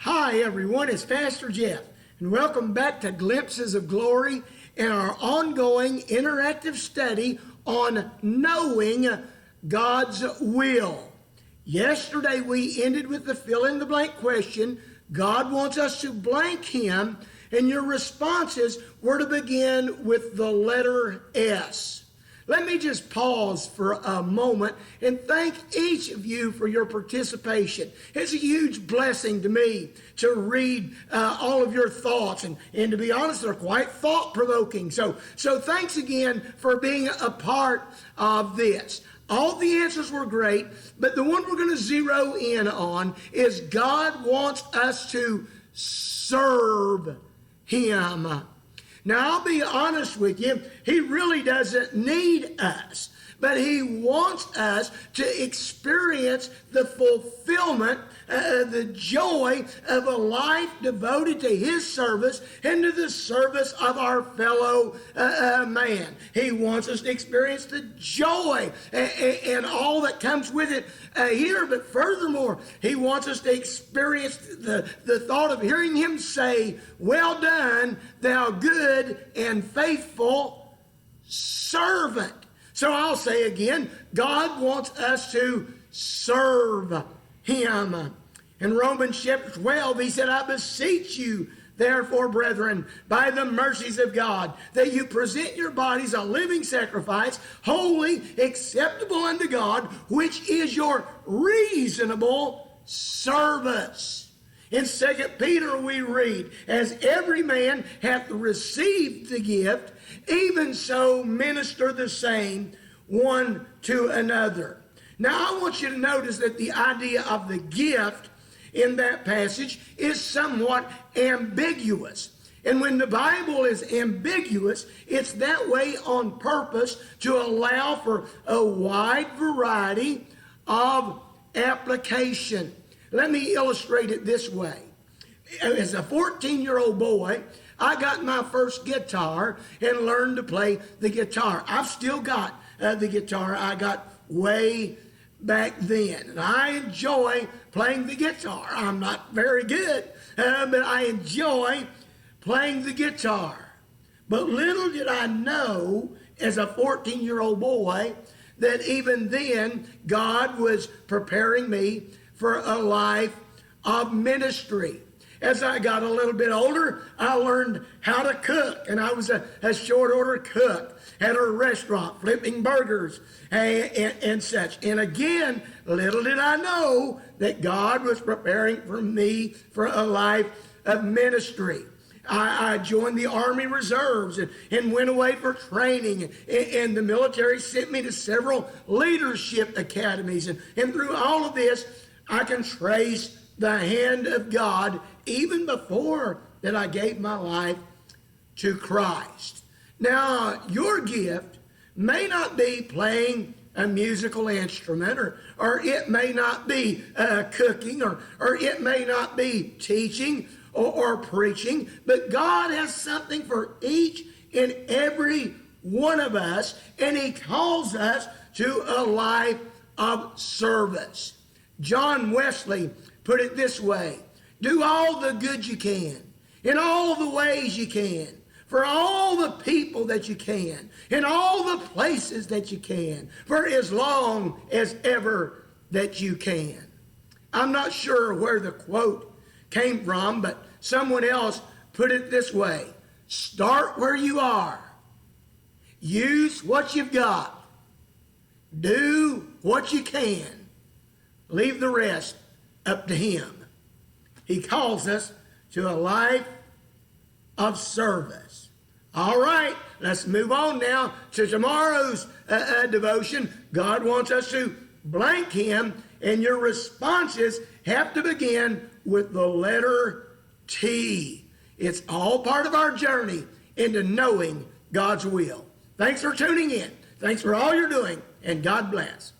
Hi everyone, it's Pastor Jeff, and welcome back to Glimpses of Glory and our ongoing interactive study on knowing God's will. Yesterday we ended with the fill-in-the-blank question. God wants us to blank Him, and your responses were to begin with the letter S. Let me just pause for a moment and thank each of you for your participation. It's a huge blessing to me to read all of your thoughts, and to be honest, they're quite thought-provoking. So thanks again for being a part of this. All the answers were great, but the one we're going to zero in on is God wants us to serve Him. Now, I'll be honest with you, He really doesn't need us, but He wants us to experience the fulfillment, the joy of a life devoted to His service and to the service of our fellow man. He wants us to experience the joy and all that comes with it here, but furthermore, He wants us to experience the thought of hearing Him say, "Well done, thou good and faithful servant." So I'll say again, God wants us to serve Him. In Romans chapter 12, He said, "I beseech you, therefore, brethren, by the mercies of God, that you present your bodies a living sacrifice, holy, acceptable unto God, which is your reasonable service." In 2 Peter we read, "As every man hath received the gift, even so minister the same one to another." Now I want you to notice that the idea of the gift in that passage is somewhat ambiguous. And when the Bible is ambiguous, it's that way on purpose to allow for a wide variety of application. Let me illustrate it this way. As a 14-year-old boy, I got my first guitar and learned to play the guitar. I've still got the guitar I got way back then. And I enjoy playing the guitar. I'm not very good, but I enjoy playing the guitar. But little did I know as a 14-year-old boy that even then God was preparing me for a life of ministry. As I got a little bit older, I learned how to cook, and I was a short order cook at a restaurant, flipping burgers and such. And again, little did I know that God was preparing for me for a life of ministry. I joined the Army Reserves and went away for training, and the military sent me to several leadership academies. And through all of this, I can trace the hand of God even before that I gave my life to Christ. Now, your gift may not be playing a musical instrument, or it may not be cooking, or it may not be teaching or preaching, but God has something for each and every one of us, and He calls us to a life of service. John Wesley put it this way: do all the good you can, in all the ways you can, for all the people that you can, in all the places that you can, for as long as ever that you can. I'm not sure where the quote came from, but someone else put it this way: start where you are, use what you've got, do what you can, leave the rest up to Him. He calls us to a life of service. All right, let's move on now to tomorrow's devotion. God wants us to blank Him, and your responses have to begin with the letter T. It's all part of our journey into knowing God's will. Thanks for tuning in. Thanks for all you're doing, and God bless.